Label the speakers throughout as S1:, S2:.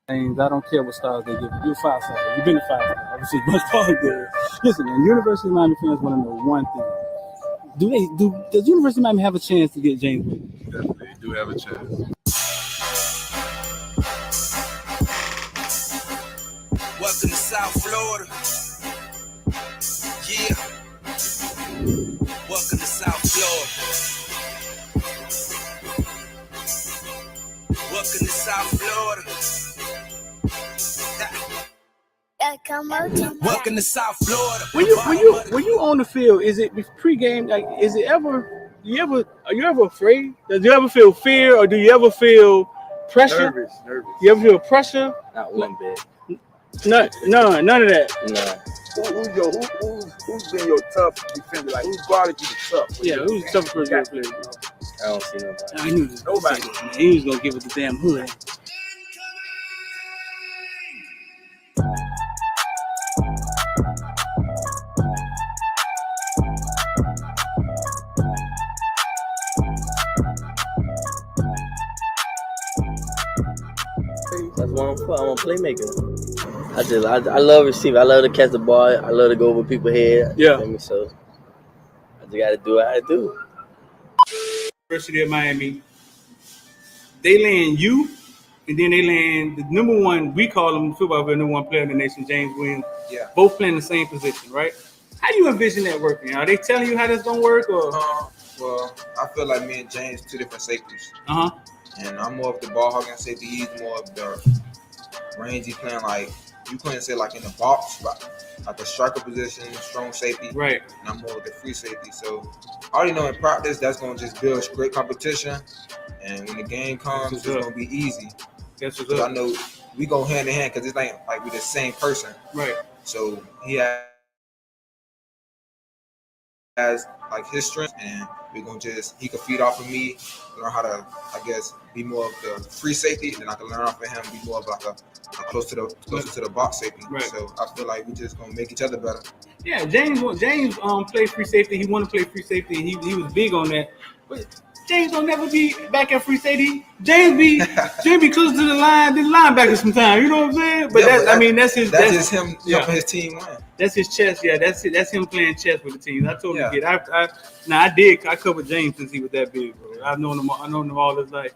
S1: James, I don't care what stars they give you. You're a five-star. You've been a five-star. Which is much harder. Listen, man, University of Miami fans want to know one thing. Does University of Miami have a chance to get James Williams?
S2: Definitely do have a chance.
S3: Welcome to South Florida. Yeah. Welcome to South Florida. Welcome to South Florida. Welcome to South Florida.
S1: When you on the field, is it pregame? Like, is it ever? Are you ever afraid? Does you ever feel fear, or do you ever feel pressure?
S2: Nervous.
S1: You ever feel pressure?
S4: Not one bit.
S1: None of that.
S4: Nah.
S2: Who's been your tough defender? Like, who's bothered you the tough?
S1: Yeah, who's the toughest person you played?
S4: I don't see nobody.
S1: I knew this.
S2: Nobody.
S1: Man. He was gonna give it the damn hood.
S4: That's what I'm for. I'm a playmaker. I love receiving. I love to catch the ball. I love to go over people's head.
S1: Yeah.
S4: You know, so I just gotta do what I do.
S1: University of Miami, they land you, and then they land the number one. We call him football player, number one player in the nation, James Williams.
S2: Yeah.
S1: Both playing the same position, right? How do you envision that working? Are they telling you how that's gonna work, or?
S5: Well, I feel like me and James two different safeties.
S1: Uh huh.
S5: And I'm more of the ball hogging safety. He's more of the rangy playing, like you couldn't say like in the box, like the striker position, strong safety.
S1: Right.
S5: And I'm more of the free safety. So I already know in practice that's gonna just build great competition. And when the game comes, it's gonna be easy.
S1: That's what's
S5: Because
S1: up.
S5: I know we go hand in hand because it's like we're the same person.
S1: Right.
S5: So he has like his strength, and we're gonna he can feed off of me, learn how to, I guess, be more of the free safety, and then I can learn off of him, be more of like a closer to the box safety.
S1: Right.
S5: So I feel like we just gonna make each other better.
S1: Yeah, James played free safety. He wanted to play free safety, and he was big on that. But James don't never be back at free safety. James be close to the line, the linebacker sometimes. You know what I'm saying? But
S5: Yeah,
S1: that's his.
S5: That's just him
S1: yeah.
S5: helping his team win.
S1: That's his chess. Yeah, that's it. That's him playing chess with the team. I totally
S5: Yeah.
S1: get it. I covered James since he was that big, bro. I've known him all his life.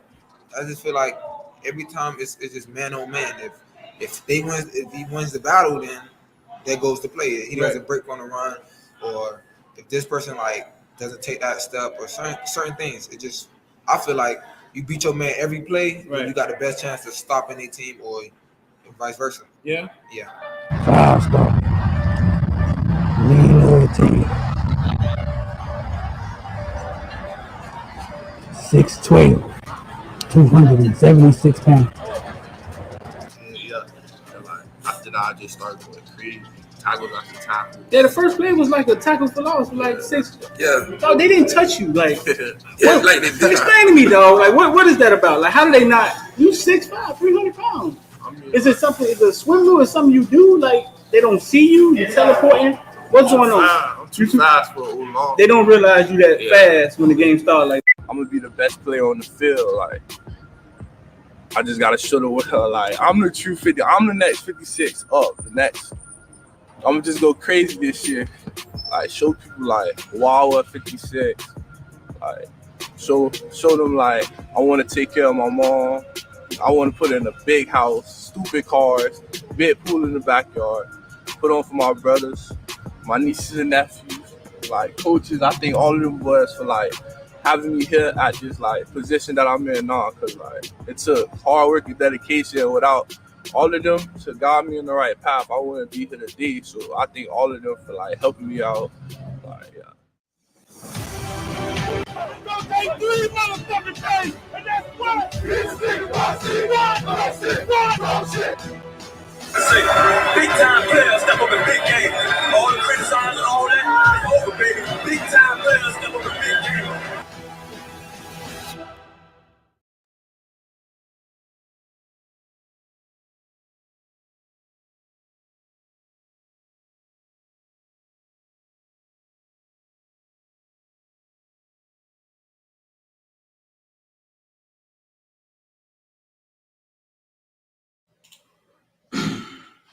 S5: I just feel like every time it's just man on man. If he wins the battle, then that goes to play. He doesn't break on the run, or if this person like doesn't take that step, or certain things. It just, I feel like you beat your man every play, and you got the best chance to stop any team, or vice versa.
S1: Yeah.
S5: Yeah.
S6: 5-star. Lean loyalty. 6'12", 276 pounds.
S2: Yeah. Like, after that, I just started going crazy. Tackles after tackle.
S1: Yeah, the first play was like a tackle for loss, like 6.
S2: Yeah.
S1: Oh, they didn't touch you, like.
S2: Yeah, like they did.
S1: Explain to me, dog. Like, what is that about? Like, how do they not? You 6'5", 300 pounds.
S2: I mean,
S1: Is it something? Is it a swim move? Is something you do? Like, they don't see you? You're teleporting? What's going on?
S2: I'm too fast for long.
S1: They don't realize you that fast when the game starts. Like,
S7: I'm gonna be the best player on the field. Like, I just gotta show the world. Like, I'm the true 50. I'm the next 56 up. The next. I'm gonna just go crazy this year. Like, show people like, wow, 56. Like, show them like I want to take care of my mom. I want to put in a big house, stupid cars, big pool in the backyard. Put on for my brothers, my nieces and nephews, like coaches. I think all of them boys for like having me here at this like position that I'm in now, cause like it took hard work and dedication. Without all of them to guide me in the right path, I wouldn't be here today. So I think all of them for like helping me out. Like, yeah.
S8: Take 3 motherfucking days, and that's what this nigga shit.
S3: Big time players step up in big games. All the criticizing, all that, it's over, baby. Big time players step up in big games.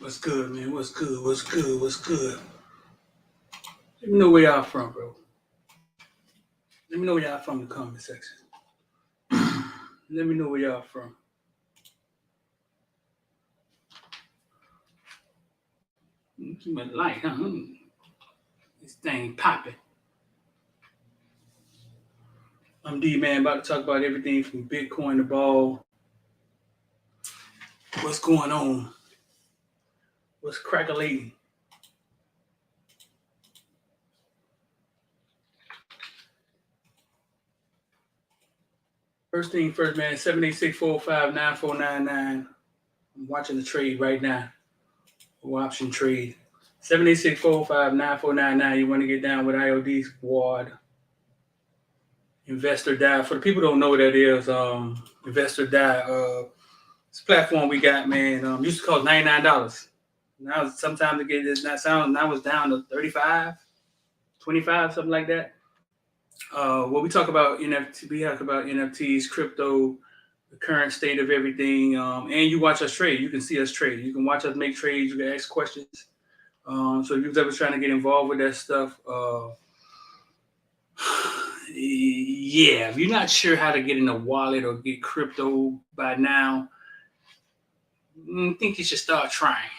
S1: What's good, man? What's good? What's good? What's good? Let me know where y'all from, bro. Let me know where y'all from in the comment section. Let me know where y'all from. Too much light, huh? This thing popping. I'm D-Man, about to talk about everything from Bitcoin to ball. What's going on? What's crackling? First thing first, man. 786-405-9499. I'm watching the trade right now. Option trade. 786-405-9499. You want to get down with IOD squad. Investor Die. For the people who don't know what that is, Investor Die. It's a platform we got, man. Used to cost $99. Now sometimes to get this now it's down to 35, 25, something like that. What we talk about NFTs, crypto, the current state of everything, and you watch us trade. You can see us trade. You can watch us make trades. You can ask questions. So if you're ever trying to get involved with that stuff, yeah, if you're not sure how to get in a wallet or get crypto by now, I think you should start trying.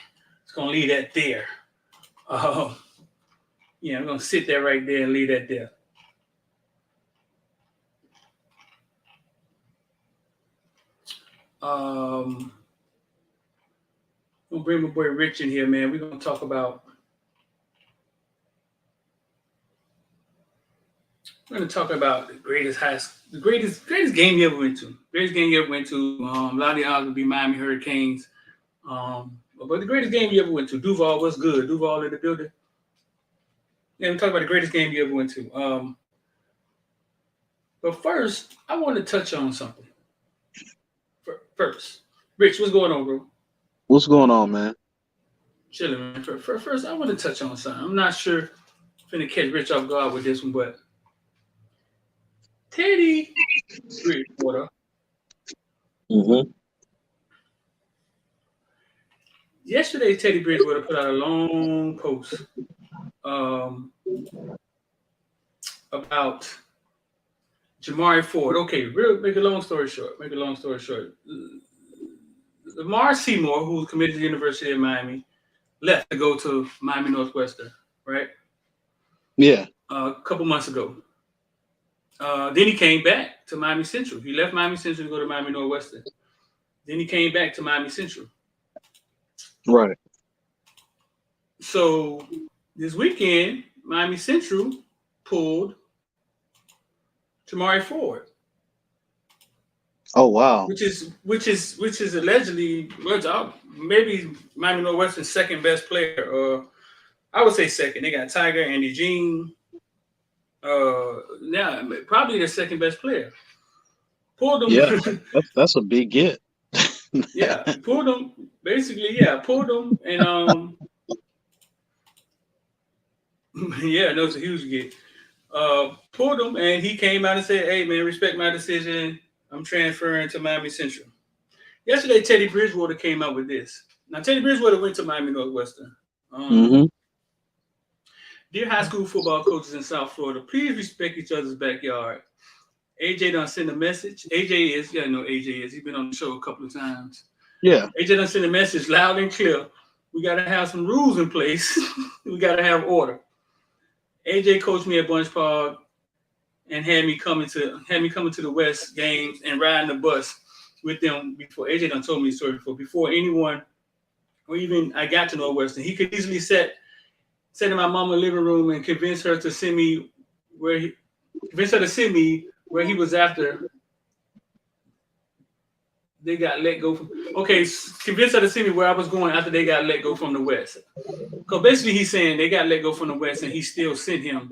S1: It's gonna leave that there. Yeah, I'm gonna sit there right there and leave that there. We'll bring my boy Rich in here, man. We're gonna talk about. We're gonna talk about the greatest game you ever went to. Greatest game you ever went to. A lot of y'all would be Miami Hurricanes. But the greatest game you ever went to. Duval, what's good? Duval in the building. Yeah, we're talking about the greatest game you ever went to. But first, I want to touch on something. First, Rich, what's going on, bro?
S9: What's going on, man?
S1: Chilling, man. First, I want to touch on something. I'm not sure if I'm going to catch Rich off guard with this one, but Teddy Bridgewater.
S9: Mm-hmm.
S1: Yesterday, Teddy Bridgewater put out a long post about Jamari Ford. Okay, make a long story short. Lamar Seymour, who committed to the University of Miami, left to go to Miami Northwestern, right?
S9: Yeah.
S1: A couple months ago. Then he came back to Miami Central. He left Miami Central to go to Miami Northwestern. Then he came back to Miami Central.
S9: Right.
S1: So this weekend, Miami Central pulled Jamari Ford.
S9: Oh wow.
S1: Which is allegedly maybe Miami Northwestern's second best player, or I would say second. They got Tiger and Eugene. Yeah, probably their second best player. Pulled them.
S9: Yeah, that's a big get.
S1: Yeah, pulled them. Basically, yeah, pulled them, and yeah, that was a huge get. Pulled him, and he came out and said, "Hey, man, respect my decision. I'm transferring to Miami Central." Yesterday, Teddy Bridgewater came out with this. Now, Teddy Bridgewater went to Miami Northwestern. Dear high school football coaches in South Florida, please respect each other's backyard. AJ done sent a message. AJ is. He's been on the show a couple of times.
S9: Yeah.
S1: AJ done sent a message loud and clear. We got to have some rules in place. We got to have order. AJ coached me at Bunch Park and had me coming to the West games and riding the bus with them before. AJ done told me the story before anyone or even I got to Northwestern. He could easily sit in my mama's living room and convince her to send me where he was after they got let go from. Okay, convince her to send me where I was going after they got let go from the West. Because basically he's saying they got let go from the West and he still sent him.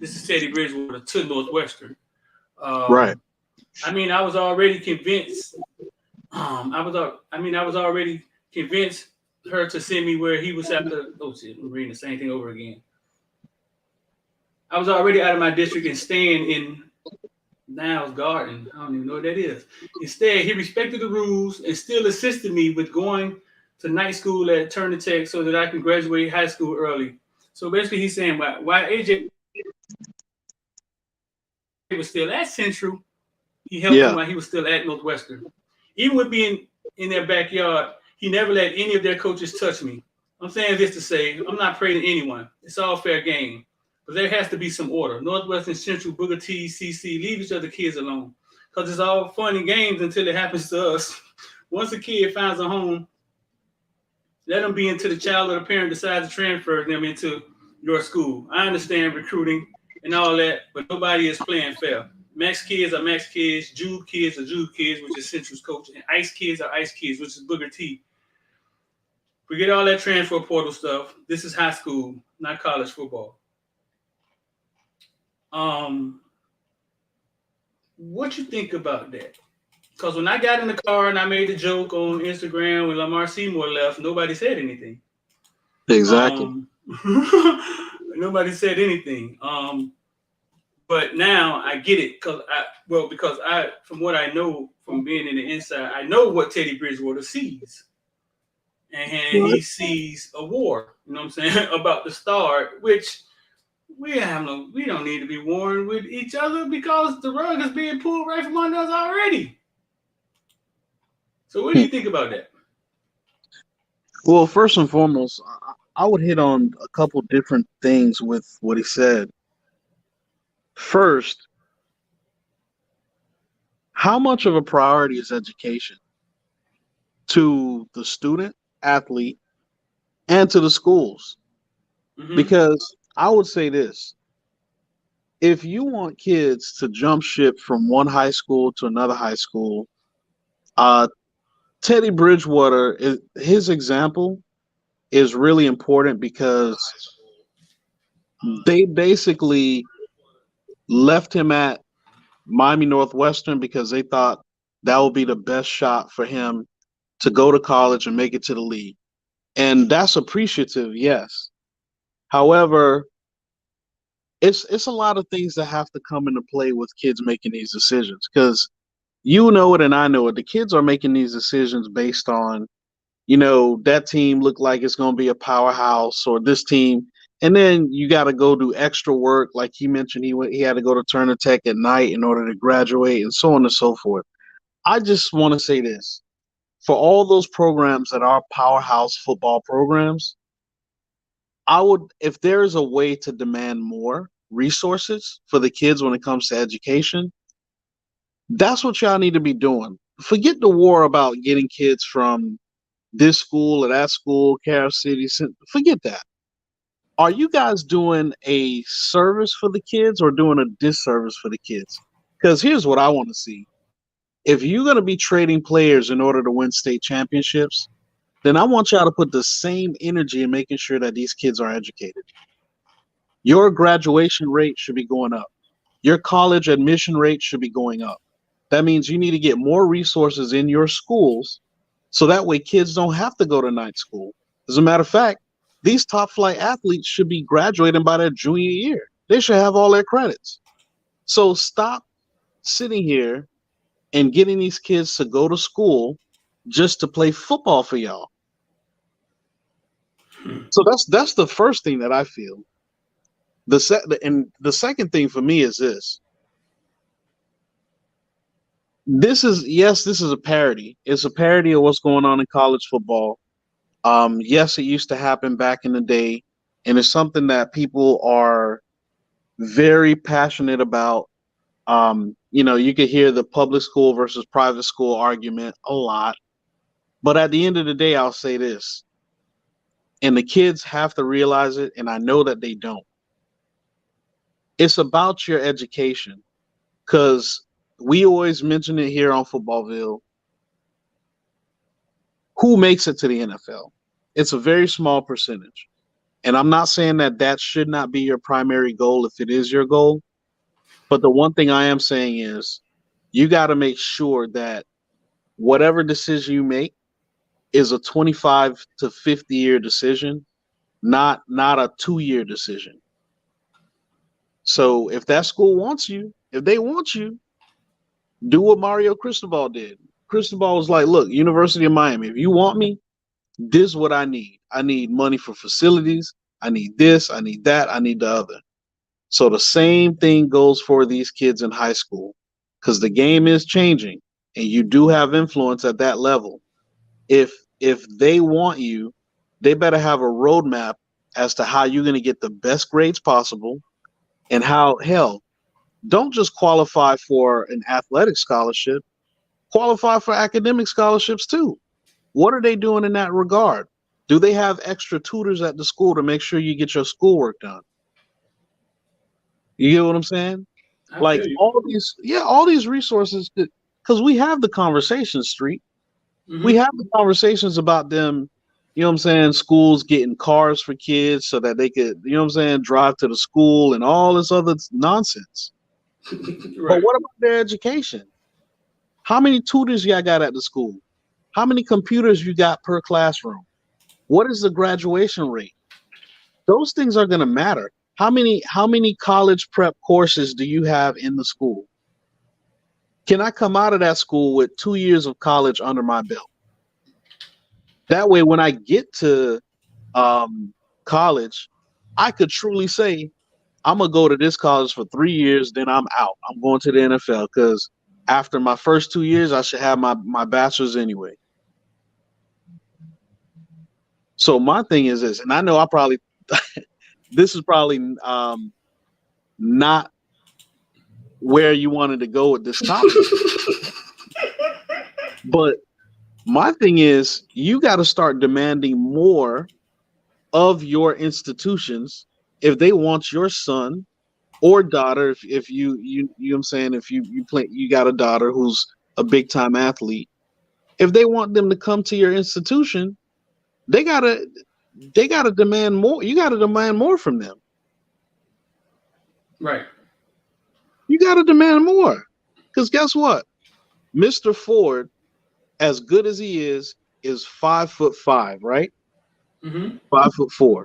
S1: This is Teddy Bridgewater to Northwestern.
S9: Right.
S1: I mean, I was already convinced. I was already convinced her to send me where he was after. Oh shit, I'm reading the same thing over again. I was already out of my district and staying in Niles Garden. I don't even know what that is. Instead, he respected the rules and still assisted me with going to night school at Turner Tech so that I can graduate high school early. So basically, he's saying why AJ was still at Central, he helped him
S9: Yeah.
S1: while he was still at Northwestern. Even with being in their backyard, he never let any of their coaches touch me. I'm saying this to say I'm not praising anyone. It's all fair game. But there has to be some order. Northwestern, Central, Booker T, CC, leave each other kids alone. Because it's all fun and games until it happens to us. Once a kid finds a home, let them be until the child or the parent decides to transfer them into your school. I understand recruiting and all that, but nobody is playing fair. Max kids are Max kids, Jude kids are Jude kids, which is Central's coach, and Ice kids are Ice kids, which is Booker T. Forget all that transfer portal stuff. This is high school, not college football. What you think about that? Because when I got in the car and I made the joke on Instagram when Lamar Seymour left, nobody said anything.
S9: Exactly.
S1: Nobody said anything. But now I get it because from what I know from being in the inside, I know what Teddy Bridgewater sees, and he sees a war. You know what I'm saying about the start, which we don't need to be warring with each other because the rug is being pulled right from under us already. So what do you think about that?
S9: Well, first and foremost, I would hit on a couple different things with what he said. First, how much of a priority is education to the student, athlete, and to the schools?
S1: Mm-hmm.
S9: Because I would say this: if you want kids to jump ship from one high school to another high school, Teddy Bridgewater, his example is really important because they basically left him at Miami Northwestern because they thought that would be the best shot for him to go to college and make it to the league. And that's appreciative, yes. However, it's a lot of things that have to come into play with kids making these decisions because you know it and I know it. The kids are making these decisions based on, that team looked like it's going to be a powerhouse or this team. And then you got to go do extra work. Like he mentioned, he had to go to Turner Tech at night in order to graduate and so on and so forth. I just want to say this. For all those programs that are powerhouse football programs, if there is a way to demand more resources for the kids when it comes to education, that's what y'all need to be doing. Forget the war about getting kids from this school or that school, Carol City. Forget that. Are you guys doing a service for the kids or doing a disservice for the kids? Because here's what I want to see. If you're going to be trading players in order to win state championships, then I want y'all to put the same energy in making sure that these kids are educated. Your graduation rate should be going up. Your college admission rate should be going up. That means you need to get more resources in your schools so that way kids don't have to go to night school. As a matter of fact, these top flight athletes should be graduating by their junior year. They should have all their credits. So stop sitting here and getting these kids to go to school just to play football for y'all. So that's the first thing that I feel. The second thing for me is this. This is a parody. It's a parody of what's going on in college football. Yes, it used to happen back in the day, and it's something that people are very passionate about. You could hear the public school versus private school argument a lot. But at the end of the day, I'll say this, and the kids have to realize it, and I know that they don't. It's about your education, because we always mention it here on Footballville. Who makes it to the NFL? It's a very small percentage. And I'm not saying that should not be your primary goal if it is your goal. But the one thing I am saying is you got to make sure that whatever decision you make is a 25 to 50-year decision, not a 2-year decision. So if that school wants you, if they want you, do what Mario Cristobal did. Cristobal was like, look, University of Miami, if you want me, This is what I need. I need money for facilities. I need this. I need that. I need the other. So the same thing goes for these kids in high school, because the game is changing, and you do have influence at that level. If they want you, they better have a roadmap as to how you're going to get the best grades possible, and how, hell, don't just qualify for an athletic scholarship, qualify for academic scholarships too. What are they doing in that regard? Do they have extra tutors at the school to make sure you get your schoolwork done? You get what I'm saying?
S1: I
S9: Like
S1: feel you.
S9: all these resources, because we have the conversation, Street. We
S1: Mm-hmm.
S9: have the conversations about them, you know what I'm saying, schools getting cars for kids so that they could, you know what I'm saying, drive to the school and all this other nonsense. But
S1: Right.
S9: what about their education? How many tutors y'all got at the school? How many computers you got per classroom? What is the graduation rate? Those things are going to matter. How many college prep courses do you have in the school? Can I come out of that school with 2 years of college under my belt? That way, when I get to college, I could truly say, I'm gonna go to this college for 3 years, then I'm out. I'm going to the NFL, because after my first 2 years, I should have my bachelor's anyway. So my thing is this, and I know I probably this is probably not where you wanted to go with this topic, but my thing is, you got to start demanding more of your institutions if they want your son or daughter. If you know what I'm saying, if you got a daughter who's a big time athlete, if they want them to come to your institution, they gotta demand more. You gotta demand more from them.
S1: Right.
S9: You gotta demand more. Because guess what? Mr. Ford, as good as he is 5'5", right?
S1: Mm-hmm.
S9: 5'4".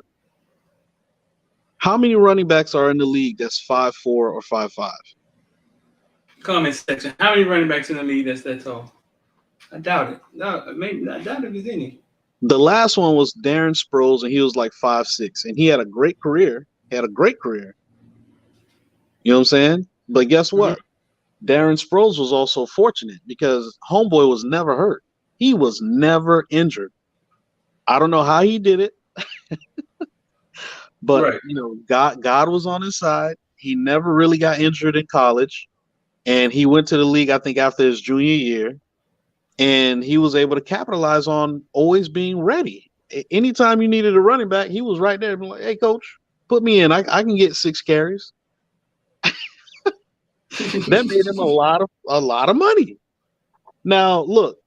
S9: How many running backs are in the league that's 5'4" or 5'5"?
S1: Comment section. How many running backs in the league that's that tall? I doubt it. No, maybe I doubt if there's any.
S9: The last one was Darren Sproles, and he was like 5'6", and he had a great career. He had a great career. You know what I'm saying? But guess
S1: Mm-hmm.
S9: what? Darren Sproles was also fortunate because homeboy was never hurt. He was never injured. I don't know how he did it, but
S1: Right.
S9: God was on his side. He never really got injured in college, and he went to the league, I think, after his junior year, and he was able to capitalize on always being ready. Anytime you needed a running back, he was right there. Like, hey, coach, put me in. I can get 6 carries. That made him a lot of money. Now, look,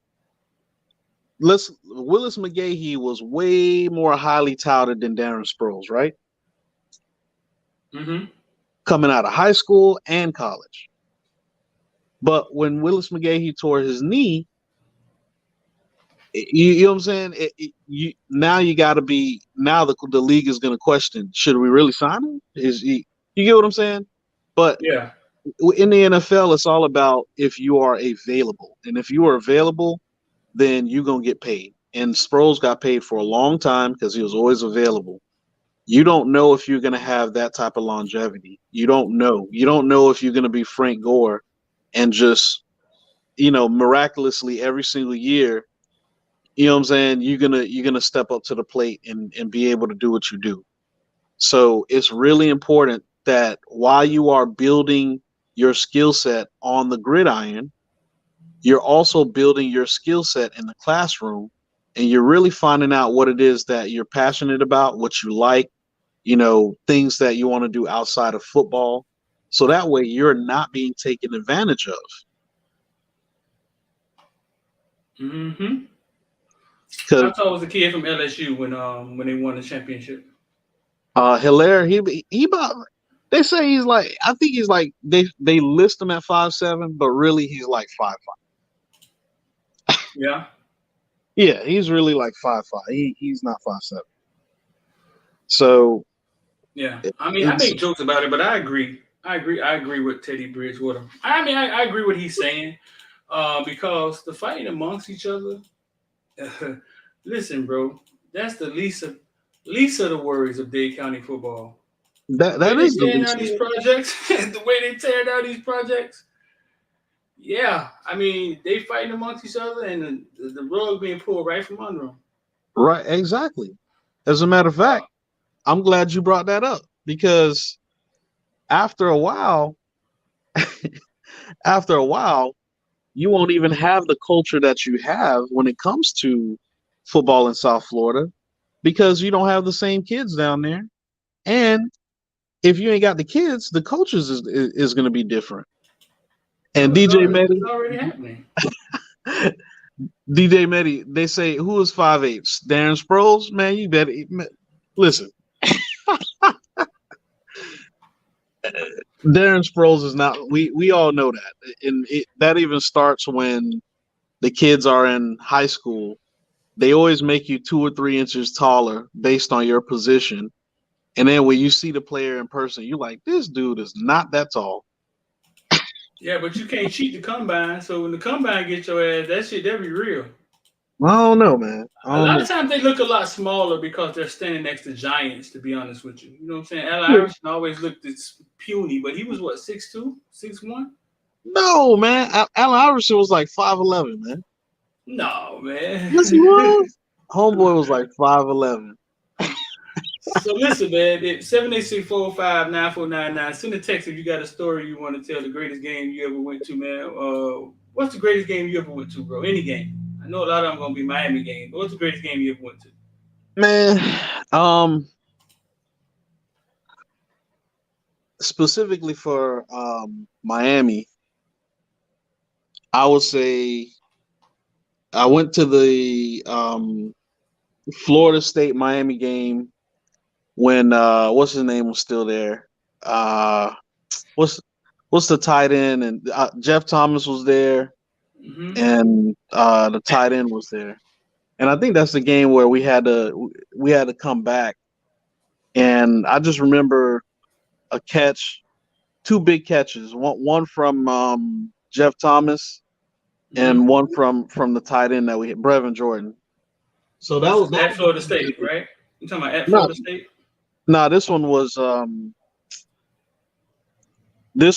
S9: Willis McGahee was way more highly touted than Darren Sproles, right?
S1: Mm-hmm.
S9: Coming out of high school and college. But when Willis McGahee tore his knee, you know what I'm saying? Now you got to be. Now the league is going to question: should we really sign him? You get what I'm saying? But
S1: Yeah.
S9: in the NFL, it's all about if you are available, and if you are available, then you're gonna get paid. And Sproles got paid for a long time because he was always available. You don't know if you're gonna have that type of longevity. You don't know. You don't know if you're gonna be Frank Gore and just, miraculously every single year, you know what I'm saying, you're gonna step up to the plate and be able to do what you do. So it's really important that while you are building your skill set on the gridiron, you're also building your skill set in the classroom, and you're really finding out what it is that you're passionate about, what you like, things that you want to do outside of football. So that way you're not being taken advantage of.
S1: Mm-hmm. How
S9: Because
S1: tall was the kid from LSU when they won the championship?
S9: Hilaire, he about, they say he's like, I think he's like, they list him at 5'7", but really he's like 5'5".
S1: Yeah.
S9: Yeah, he's really like 5'5". He's not 5'7". So
S1: Yeah. I mean, I
S9: it's
S1: make jokes about it, but I agree. I agree with Teddy Bridgewater. I mean, I agree what he's saying. Because the fighting amongst each other, Listen, bro, that's the least of the worries of Dade County football. The way
S9: That
S1: they
S9: is the
S1: tear
S9: least
S1: down
S9: of
S1: these
S9: it.
S1: projects, the way they tear down these projects, yeah, I mean they fighting amongst each other, and the rug being pulled right from under them.
S9: Right, exactly. As a matter of fact, I'm glad you brought that up because after a while, after a while, you won't even have the culture that you have when it comes to football in South Florida because you don't have the same kids down there. And if you ain't got the kids, the coaches is going to be different. And
S1: No,
S9: DJ
S1: it's
S9: Medi,
S1: already happening.
S9: DJ Medi, they say who is 5'8"? Darren Sproles, man, you better listen. Darren Sproles is not. We all know that, and that even starts when the kids are in high school. They always make you 2 or 3 inches taller based on your position, and then when you see the player in person, you're like, this dude is not that tall.
S1: Yeah, but you can't cheat the combine. So when the combine gets your ass, that shit that be real.
S9: I don't know, man. I
S1: A
S9: don't
S1: lot
S9: know.
S1: of times they look a lot smaller because they're standing next to giants. To be honest with you, you know what I'm saying? Allen
S9: Yeah.
S1: Iverson always looked this puny, but he was what 6'2", 6'1"?
S9: No, man. Allen Iverson was like 5'11", man.
S1: No,
S9: Yes, he
S1: man.
S9: was. Homeboy was like 5'11".
S1: So listen, man. 786-405-9499. Send a text if you got a story you want to tell. The greatest game you ever went to, man. What's the greatest game you ever went to, bro? Any game. I know a lot of them gonna be Miami games, but what's the greatest game you ever went to?
S9: Man, um, specifically for Miami, I would say I went to the Florida State Miami game when what's his name was still there. Uh, what's what's the tight end and Jeff Thomas was there
S1: Mm-hmm.
S9: and the tight end was there. And I think that's the game where we had to come back. And I just remember a catch, two big catches, one from Jeff Thomas
S1: Mm-hmm.
S9: and one from the tight end that we hit, Brevin Jordan. So that
S1: This
S9: was
S1: is at Florida State, right? You talking about at
S9: no,
S1: Florida State?
S9: no. This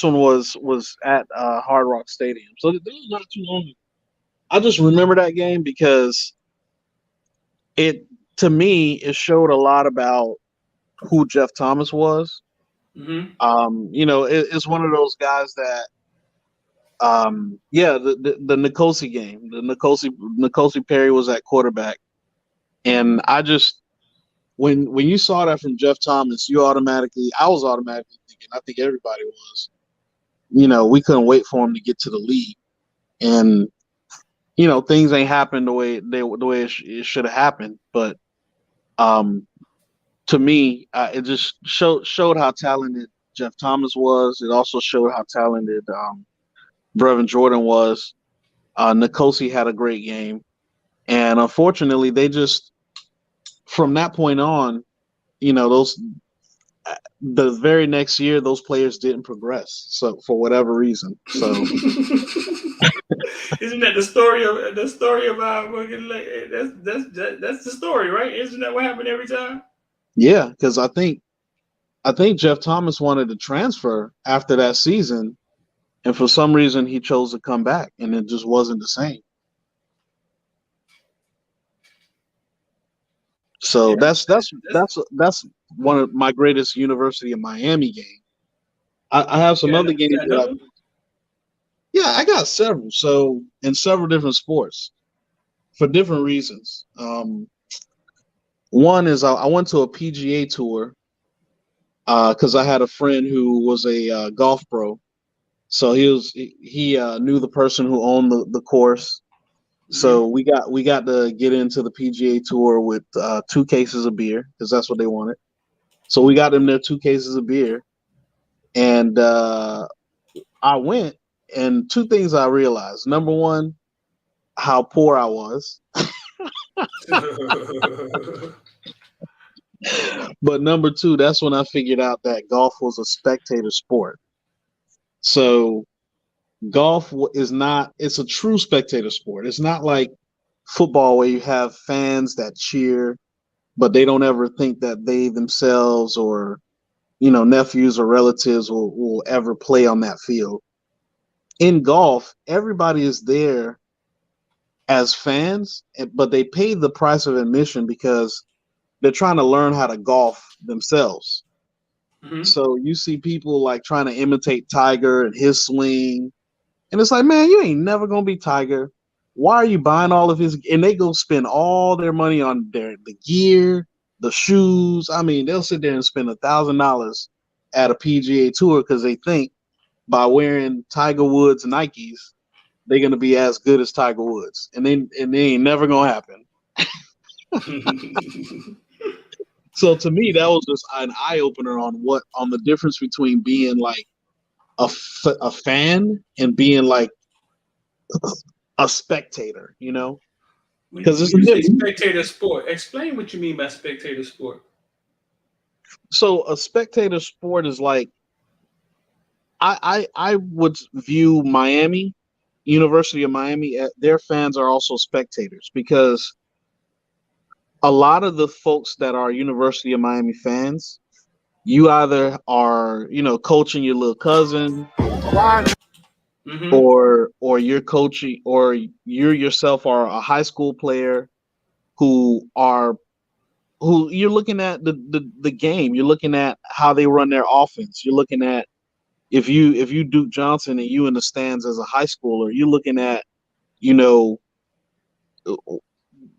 S9: one was at Hard Rock Stadium. So this was not too long ago. I just remember that game because it to me it showed a lot about who Jeff Thomas was.
S1: Mm-hmm.
S9: It's one of those guys that yeah, the Nicosi game. The Nicosi Perry was at quarterback. And I just when you saw that from Jeff Thomas, I was automatically thinking, I think everybody was, we couldn't wait for him to get to the league. And things ain't happened the way it should have happened. But um, to me, it just showed how talented Jeff Thomas was. It also showed how talented Brevin Jordan was. Nicosi had a great game, and unfortunately, they just from that point on, those the very next year, those players didn't progress. So for whatever reason, so
S1: Isn't that the story about fucking like that's the story, right? Isn't that what happened every time?
S9: yeah, because I think Jeff Thomas wanted to transfer after that season, and for some reason he chose to come back, and it just wasn't the same. So
S1: Yeah,
S9: that's one of my greatest University of Miami games. I have some other
S1: you
S9: games
S1: got
S9: that
S1: another one?
S9: yeah, I got several. So in several different sports for different reasons. One is I went to a PGA tour because I had a friend who was a golf pro. So he knew the person who owned the course.
S1: Mm-hmm.
S9: So we got to get into the PGA tour with 2 cases of beer because that's what they wanted. So we got them there 2 cases of beer, and I went. And two things I realized: number one, how poor I was, but number two, that's when I figured out that golf was a spectator sport. So golf is not. It's a true spectator sport. It's not like football where you have fans that cheer, but they don't ever think that they themselves or nephews or relatives will ever play on that field. In golf, everybody is there as fans, but they pay the price of admission because they're trying to learn how to golf themselves.
S1: Mm-hmm.
S9: So you see people like trying to imitate Tiger and his swing, and it's like, man, you ain't never gonna be Tiger. Why are you buying all of his? And they go spend all their money on the gear, the shoes. I mean, they'll sit there and spend $1,000 at a PGA Tour because they think by wearing Tiger Woods Nikes, they're gonna be as good as Tiger Woods, and they ain't never gonna happen. So to me, that was just an eye opener on the difference between being like a fan and being like a spectator, because it's a
S1: You say
S9: difference.
S1: spectator sport. Explain what you mean by spectator sport.
S9: So a spectator sport is like I would view Miami, University of Miami, their fans are also spectators because a lot of the folks that are University of Miami fans, you either are, coaching your little cousin,
S1: Mm-hmm.
S9: or you're coaching, or you yourself are a high school player who you're looking at the game. You're looking at how they run their offense. You're looking at if you Duke Johnson and you in the stands as a high schooler, you're looking at,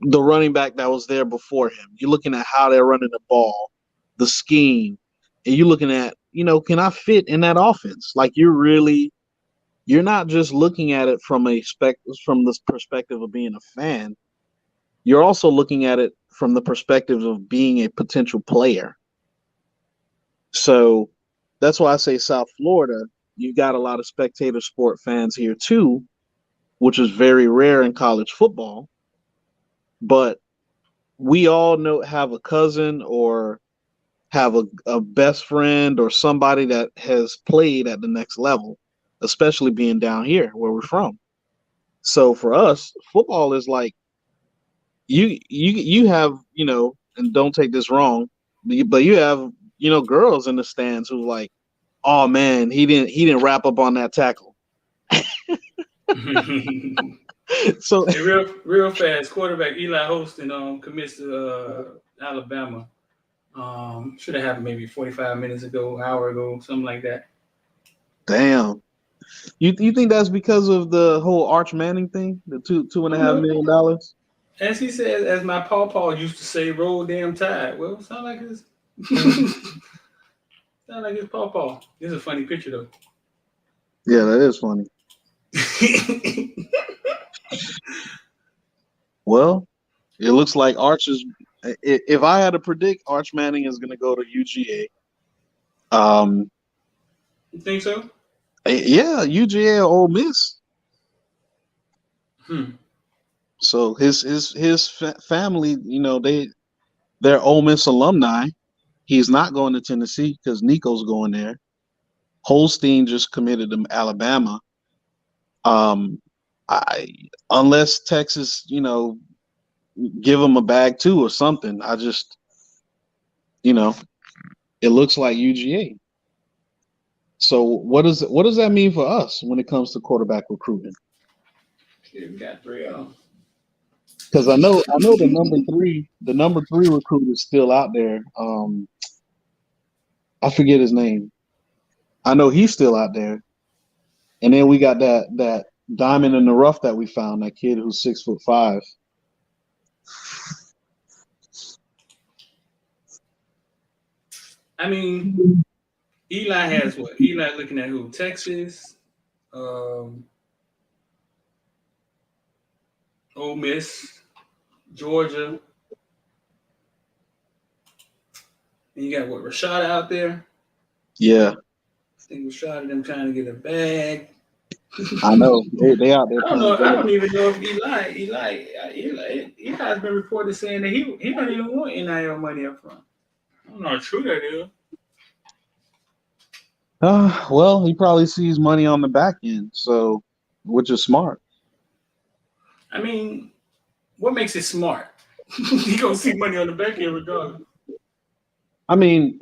S9: the running back that was there before him. You're looking at how they're running the ball, the scheme, and you're looking at, can I fit in that offense? Like you're not just looking at it from the perspective of being a fan. You're also looking at it from the perspective of being a potential player. So that's why I say South Florida, you've got a lot of spectator sport fans here too, which is very rare in college football. But we all have a cousin or have a best friend or somebody that has played at the next level, especially being down here where we're from. So for us, football is like you have, and don't take this wrong, but you have, girls in the stands who like, oh man, he didn't wrap up on that tackle. So
S1: Hey, real fast, quarterback Eli Holston commits to Alabama. Should have happened maybe 45 minutes ago, an hour ago, something like that.
S9: damn. You think that's because of the whole Arch Manning thing, the $2.5 million?
S1: As he said, as my pawpaw used to say, "Roll damn tide." Well, it sound like his, sound like his pawpaw. This is a funny picture though.
S9: Yeah, that is funny. Well, it looks like Arch is. If I had to predict, Arch Manning is going to go to UGA.
S1: You think so?
S9: Yeah, UGA or Ole Miss. So his family, they're Ole Miss alumni. He's not going to Tennessee because Nico's going there. Holstein just committed to Alabama. Unless Texas, give him a bag too or something. I just, it looks like UGA. So what does that mean for us when it comes to quarterback recruiting?
S1: Yeah, we got 3 of them.
S9: Because I know the number three recruit is still out there. I forget his name. I know he's still out there. And then we got that diamond in the rough that we found, that kid who's 6'5".
S1: I mean, Eli has what? Eli looking at who? Texas, Ole Miss, Georgia. And you got what? Rashad out there.
S9: Yeah,
S1: I think Rashad and them trying to get a bag.
S9: I know they out there.
S1: I don't know. I don't even know if Eli's been reported saying that he don't even want NIL money up front. I don't know how true that is.
S9: Well, he probably sees money on the back end, so which is smart.
S1: I mean, What makes it smart? You gonna see money on the back end regardless.
S9: I mean,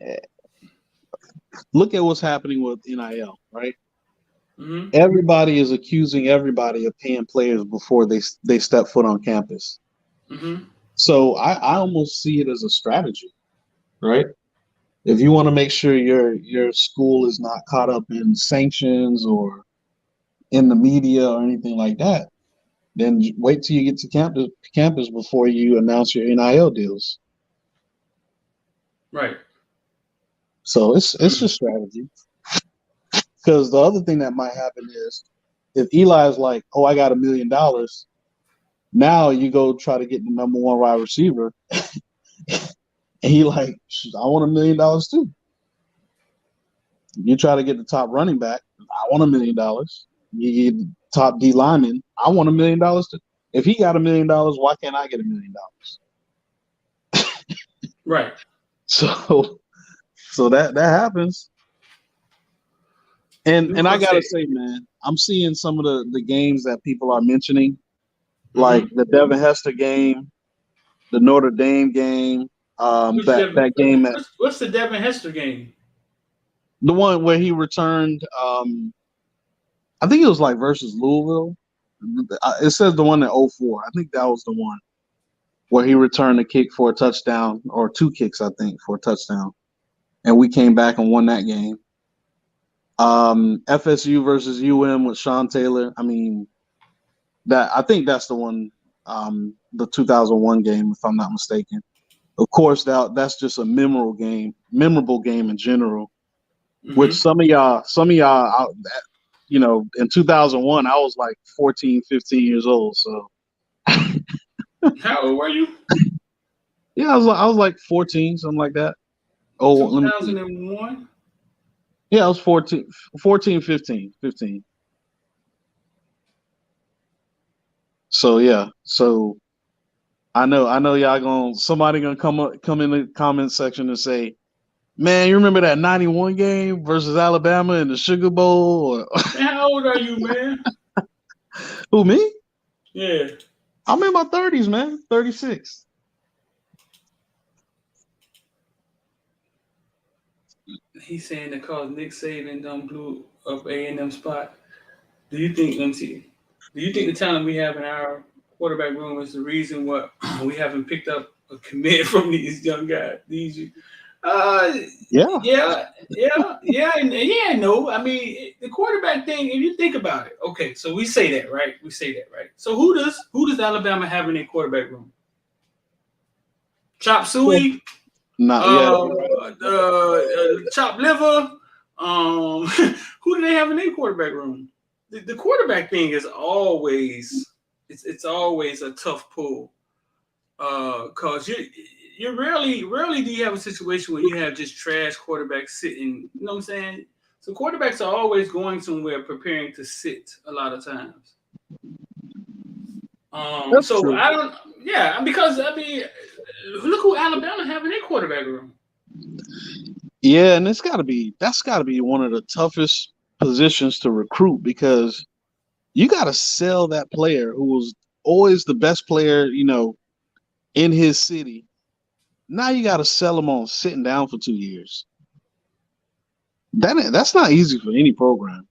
S9: look at what's happening with NIL, right?
S1: Mm-hmm.
S9: Everybody is accusing everybody of paying players before they step foot on campus.
S1: Mm-hmm.
S9: So I almost see it as a strategy, right? If you want to make sure your school is not caught up in sanctions or in the media or anything like that, then wait till you get to campus before you announce your NIL deals.
S1: Right.
S9: So it's just strategy. Because the other thing that might happen is if Eli's like, oh, I got $1 million, now you go try to get the number one wide receiver, and he like, I want $1 million too. You try to get the top running back, I want $1 million. You get the top D lineman, I want $1 million too. If he got $1 million, why can't I get $1 million?
S1: Right.
S9: So that happens. And I gotta say, man, I'm seeing some of the games that people are mentioning, like the Devin Hester game, the Notre Dame game, that game at
S1: What's the Devin Hester game?
S9: the one where he returned. I think it was like versus Louisville. It says the one in 04. I think that was the one where he returned a kick for a touchdown, or two kicks, I think, for a touchdown, and we came back and won that game. FSU versus UM with Sean Taylor. I mean, I think that's the one, the 2001 game, if I'm not mistaken. Of course, that's just a memorable game in general. Which some of y'all, in 2001, I was like 14, 15 years old. So,
S1: how old were you?
S9: Yeah, I was like 14, something like that. Oh,
S1: 2001.
S9: Yeah, I was 14, 15. So yeah, I know y'all somebody gonna come in the comment section and say, man, you remember that 91 game versus Alabama in the Sugar Bowl?
S1: Man, how old are you, man?
S9: Who, me?
S1: Yeah.
S9: I'm in my 30s, man. 36.
S1: He's saying that cause Nick Saban blew up A&M spot. Do you think the talent we have in our quarterback room is the reason what we haven't picked up a commit from these young guys? No. I mean, the quarterback thing. If you think about it, okay. So we say that, right? So who does Alabama have in their quarterback room? Chop suey, chop liver. Who do they have in their quarterback room? The quarterback thing is always it's always a tough pull. Cause you rarely do you have a situation where you have just trash quarterbacks sitting, you know what I'm saying? So quarterbacks are always going somewhere preparing to sit a lot of times. So true. Because look who Alabama have in their quarterback room.
S9: Yeah, and that's gotta be one of the toughest positions to recruit, because you gotta sell that player who was always the best player, in his city. Now you gotta sell him on sitting down for 2 years. That's not easy for any program.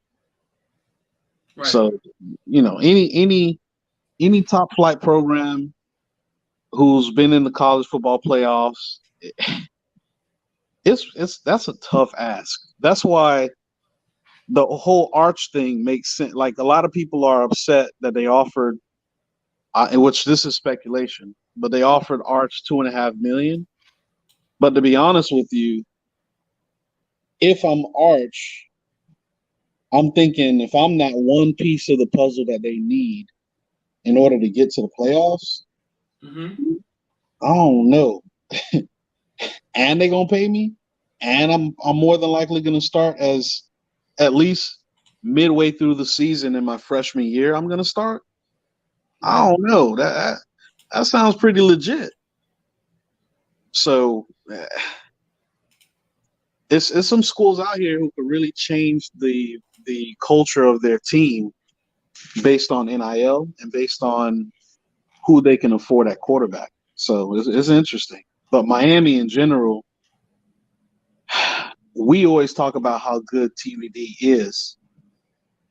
S9: Right. So, any top flight program who's been in the college football playoffs, that's a tough ask. That's why the whole Arch thing makes sense. Like, a lot of people are upset that they offered, in which this is speculation, but they offered Arch $2.5 million. But to be honest with you, if I'm Arch, I'm thinking, if I'm not one piece of the puzzle that they need in order to get to the playoffs, I don't know. And they're gonna pay me, and I'm more than likely gonna start as at least midway through the season in my freshman year. I'm gonna start. I don't know. That sounds pretty legit. So it's some schools out here who could really change the culture of their team based on NIL and based on who they can afford at quarterback. So it's interesting. But Miami in general, we always talk about how good TVD is.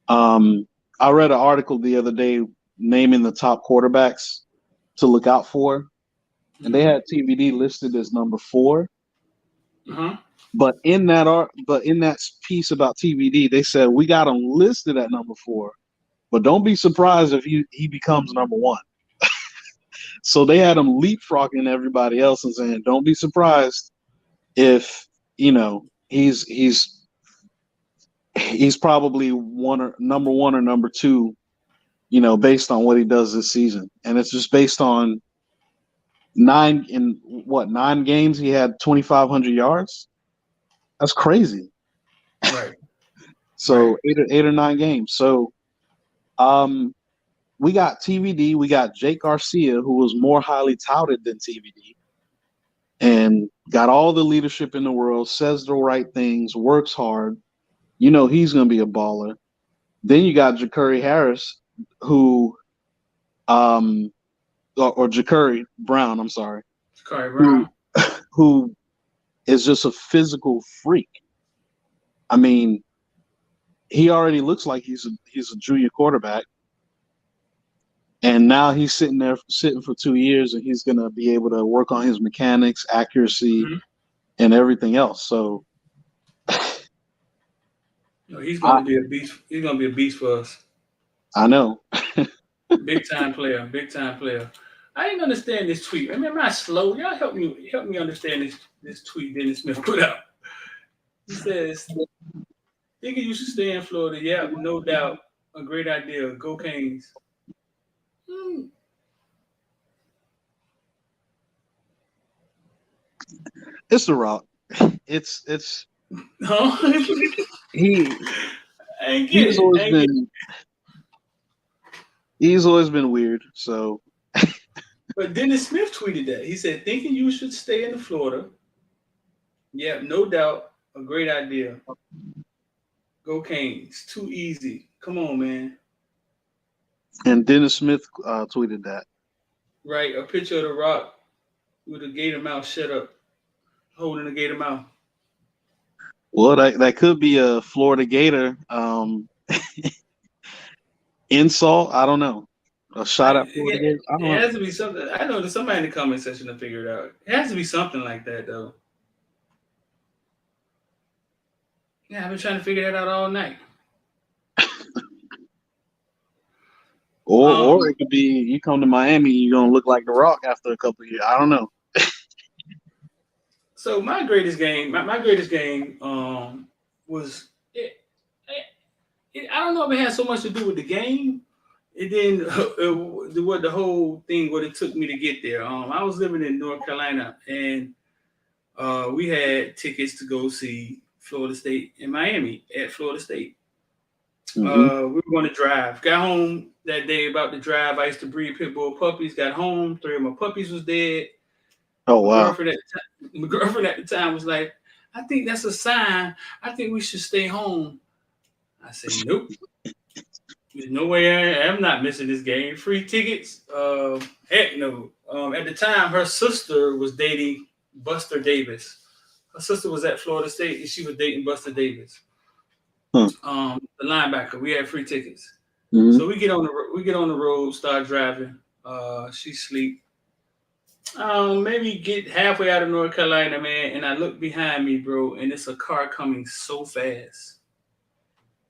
S9: I read an article the other day naming the top quarterbacks to look out for, and they had TVD listed as number 4.
S1: Uh-huh.
S9: But in that piece about TVD, they said we got him listed at number 4, but don't be surprised if he becomes number 1. So they had him leapfrogging everybody else and saying, don't be surprised if he's probably number 1 or number 2, based on what he does this season. And it's just based on 9 games he had 2,500 yards. That's crazy.
S1: Right.
S9: So 8 or 9 games. So we got TVD, we got Jake Garcia, who was more highly touted than TVD, and got all the leadership in the world, says the right things, works hard. He's going to be a baller. Then you got Ja'Cory Harris, who, or Ja'Cory Brown, I'm sorry.
S1: Ja'Cory Brown.
S9: Who is just a physical freak. I mean, he already looks like he's a junior quarterback. And now he's sitting for 2 years, and he's going to be able to work on his mechanics, accuracy, and everything else. So
S1: he's going to be a beast. He's going to be a beast for us.
S9: I know.
S1: Big time player. Big time player. I didn't understand this tweet. I mean, am I slow? Y'all help me understand this tweet Dennis Smith put out. He says, thinking you should stay in Florida. Yeah, no doubt. A great idea. Go Canes.
S9: It's The Rock. It's
S1: Huh?
S9: he's always been weird. So,
S1: but Dennis Smith tweeted that. He said, thinking you should stay in Florida. Yeah, no doubt. A great idea. Go Canes. Too easy. Come on, man.
S9: And Dennis Smith tweeted that.
S1: Right, a picture of The Rock with a gator mouth shut up, holding a gator mouth.
S9: Well, that could be a Florida Gator insult. I don't know. A shot at Florida Gators. I don't know.
S1: It has to be something. I know there's somebody in the comment section to figure it out. It has to be something like that, though. Yeah, I've been trying to figure that out all night.
S9: Or it could be you come to Miami, you're gonna look like The Rock after a couple of years. I don't know.
S1: So my greatest game, was it. I don't know if it had so much to do with the game. It didn't. What the whole thing, what it took me to get there. I was living in North Carolina, and we had tickets to go see Florida State in Miami at Florida State.
S9: Mm-hmm.
S1: We were going to drive. Got home that day about to drive. I used to breed pit bull puppies. Got home. 3 of my puppies was dead.
S9: Oh, wow.
S1: My girlfriend at the time was like, I think that's a sign. I think we should stay home. I said, nope. There's no way I'm not missing this game. Free tickets? Heck no. At the time, her sister was dating Buster Davis. Her sister was at Florida State, and she was dating Buster Davis. The linebacker. We had free tickets. Mm-hmm. So we get on the road, start driving. She sleep. Maybe get halfway out of North Carolina, man, and I look behind me, bro, and it's a car coming so fast.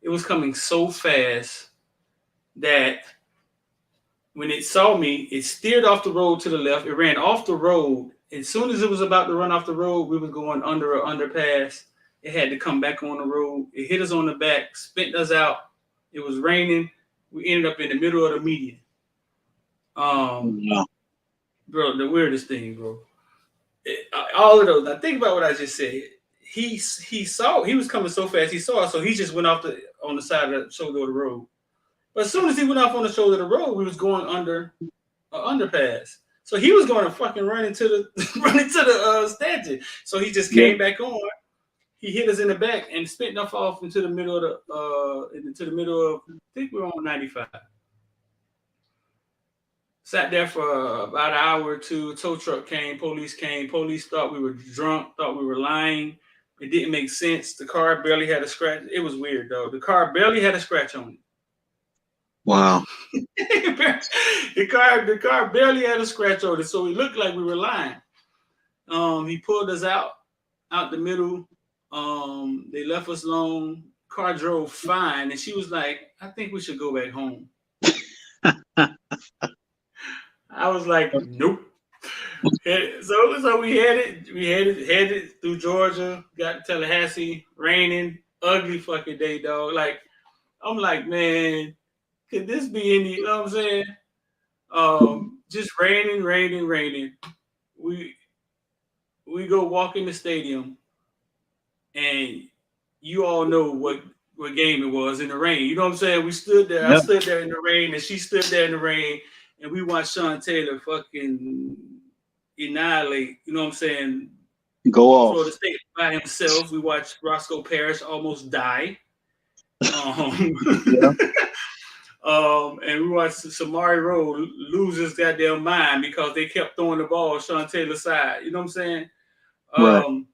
S1: It was coming so fast that when it saw me, it steered off the road to the left. It ran off the road. As soon as it was about to run off the road, we was going under an underpass. It had to come back on the road. It hit us on the back, spent us out. It was raining. We ended up in the middle of the median. Bro, the weirdest thing, bro. All of those. Now think about what I just said. He was coming so fast. He saw us, so he just went off on the side of the shoulder of the road. But as soon as he went off on the shoulder of the road, we was going under an underpass. So he was going to fucking run into the stanchion. So he just came back on. He hit us in the back and spit us off into the middle of I think we were on 95. Sat there for about an hour or two. Tow truck came. Police came. Police thought we were drunk. Thought we were lying. It didn't make sense. The car barely had a scratch. It was weird though. The car barely had a scratch on
S9: Wow.
S1: it. the car barely had a scratch on it, so it looked like we were lying. He pulled us out the middle. They left us alone. Car drove fine, and she was like, "I think we should go back home." I was like, "Nope." So we headed through Georgia, got to Tallahassee, raining, ugly fucking day, dog. Like I'm like, man, could this be any? You know what I'm saying? Just raining. We we go walk in the stadium, and you all know what game it was in the rain. You know what I'm saying? We stood there. I
S9: Yep.
S1: stood there in the rain, and she stood there in the rain, and we watched Sean Taylor fucking annihilate. You know what I'm saying?
S9: Go off.
S1: Florida State by himself. We watched Roscoe Parrish almost die.
S9: Yeah.
S1: And we watched Samari Rowe lose his goddamn mind because they kept throwing the ball Sean Taylor's side. You know what I'm saying?
S9: Right.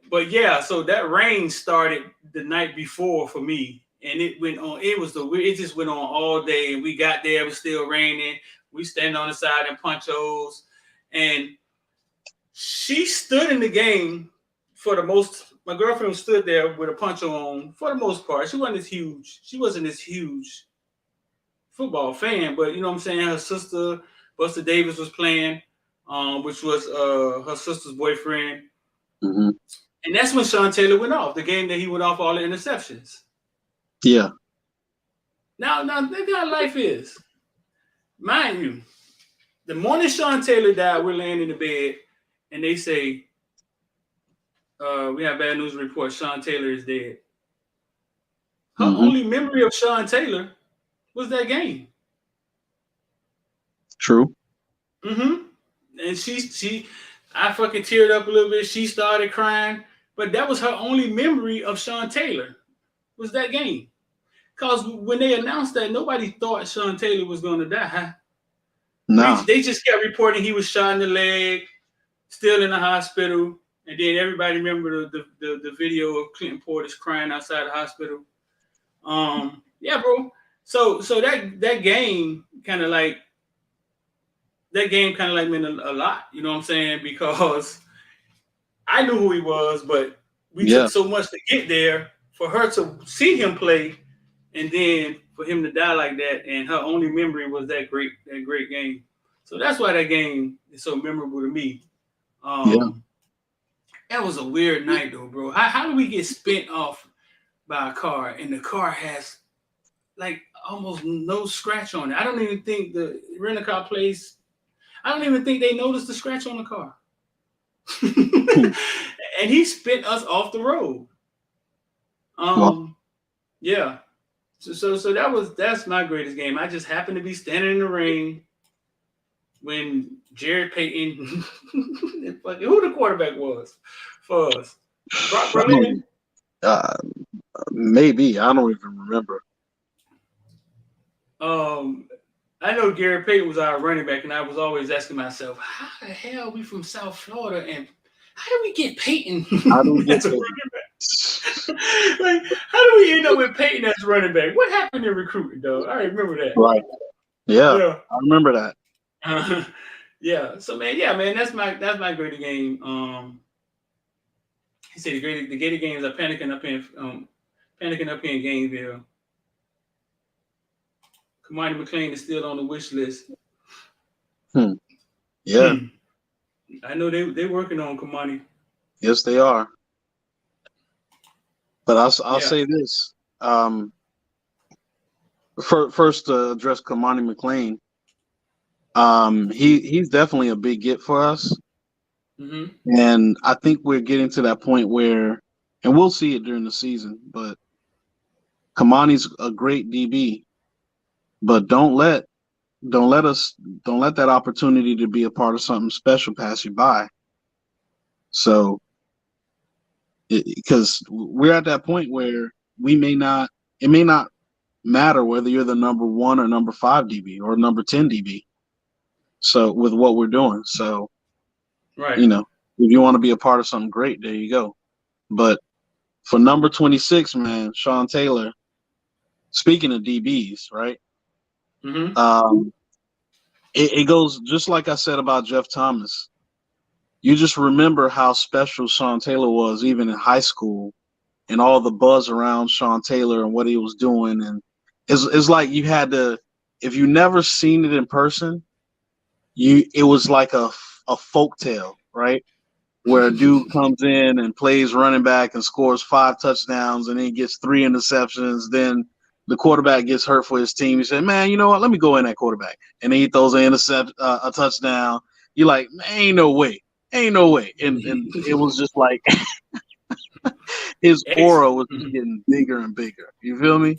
S1: But yeah, so that rain started the night before for me, and it went on. It just went on all day, and we got there. It was still raining. We stand on the side in ponchos, and she stood in the game for the most. My girlfriend stood there with a poncho on for the most part. She wasn't as huge. She wasn't this huge football fan, but you know what I'm saying. Her sister, Buster Davis, was playing, which was her sister's boyfriend.
S9: Mm-hmm.
S1: And that's when Sean Taylor went off. The game that he went off all the interceptions.
S9: Yeah.
S1: Now think how life is. Mind you, the morning Sean Taylor died, we're laying in the bed, and they say, we have bad news to report. Sean Taylor is dead. Her only memory of Sean Taylor was that game.
S9: True.
S1: Mm-hmm. And I fucking teared up a little bit. She started crying, but that was her only memory of Sean Taylor was that game. Because when they announced that, nobody thought Sean Taylor was going to die.
S9: No.
S1: They just kept reporting he was shot in the leg, still in the hospital, and then everybody remember the video of Clinton Portis crying outside the hospital. Yeah, bro. So that game kind of like meant a lot. You know what I'm saying? Because I knew who he was, but we took so much to get there for her to see him play, and then for him to die like that, and her only memory was that great game. So that's why that game is so memorable to me. That was a weird night though, bro. How do we get spent off by a car and the car has like almost no scratch on it? I don't even think the rent-a-car place, I don't even think they noticed the scratch on the car. And he spent us off the road. Yeah. So that's my greatest game. I just happened to be standing in the rain when Jared Payton, who the quarterback was for us? Brock Berlin?
S9: Maybe. I don't even remember.
S1: I know Gary Payton was our running back, and I was always asking myself, how the hell are we from South Florida, and how do we get Payton as a running back? Like, how do we end up with Payton as running back? What happened in recruiting, though? I remember that.
S9: Right. Yeah. I remember that.
S1: Yeah. So man, that's my greatest game. He said the Gator games are panicking up in Gainesville. Kamani McLean is still on the wish list.
S9: Yeah.
S1: I know they're working on Kamani.
S9: Yes, they are. But I'll say this. First to address Kamani McLean. He's definitely a big get for us. Mm-hmm. And I think we're getting to that point where, and we'll see it during the season, but Kamani's a great DB. But don't let that opportunity to be a part of something special pass you by. So, because we're at that point where it may not matter whether you're the number 1 or number 5 DB or number 10 DB. So with what we're doing, so
S1: Right.
S9: if you want to be a part of something great, there you go. But for number 26, man, Sean Taylor. Speaking of DBs, right?
S1: Mm-hmm.
S9: It goes just like I said about Jeff Thomas. You just remember how special Sean Taylor was, even in high school, and all the buzz around Sean Taylor and what he was doing. And it's like you had to, if you never seen it in person, it was like a folk tale, right? Where a dude comes in and plays running back and scores 5 touchdowns and then gets 3 interceptions. Then the quarterback gets hurt for his team. He said, man, you know what? Let me go in that quarterback. And then he throws a touchdown. You're like, ain't no way. Ain't no way. And it was just like his aura was just getting bigger and bigger. You feel me?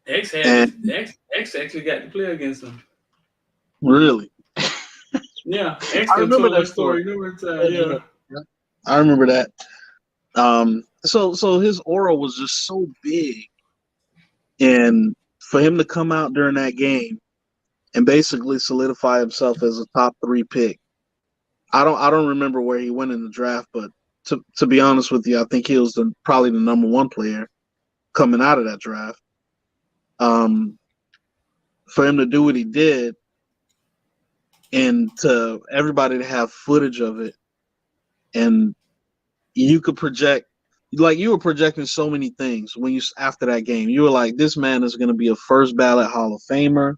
S1: X actually got to play against him.
S9: Really?
S1: Yeah. X
S9: I remember that story.
S1: Yeah.
S9: I remember that. So his aura was just so big, and for him to come out during that game and basically solidify himself as a top 3 pick. I don't remember where he went in the draft, but to be honest with you, I think he was probably the number 1 player coming out of that draft. For him to do what he did, and to everybody to have footage of it, and you could project, like you were projecting so many things when after that game. You were like, this man is going to be a first ballot Hall of Famer.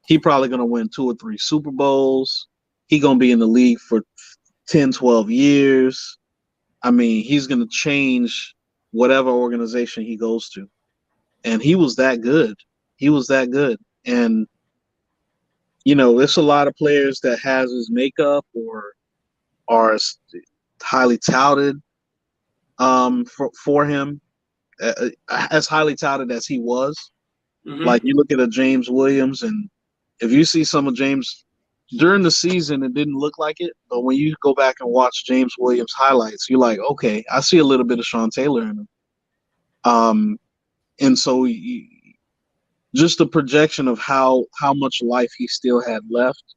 S9: He probably going to win 2 or 3 Super Bowls. He going to be in the league for 10, 12 years. I mean, he's going to change whatever organization he goes to. And he was that good. He was that good. And, there's a lot of players that has his makeup or are highly touted for him, as highly touted as he was.
S1: Mm-hmm.
S9: Like you look at a James Williams, and if you see some of James during the season, it didn't look like it. But when you go back and watch James Williams highlights, you're like, okay, I see a little bit of Sean Taylor in him. And so just the projection of how much life he still had left,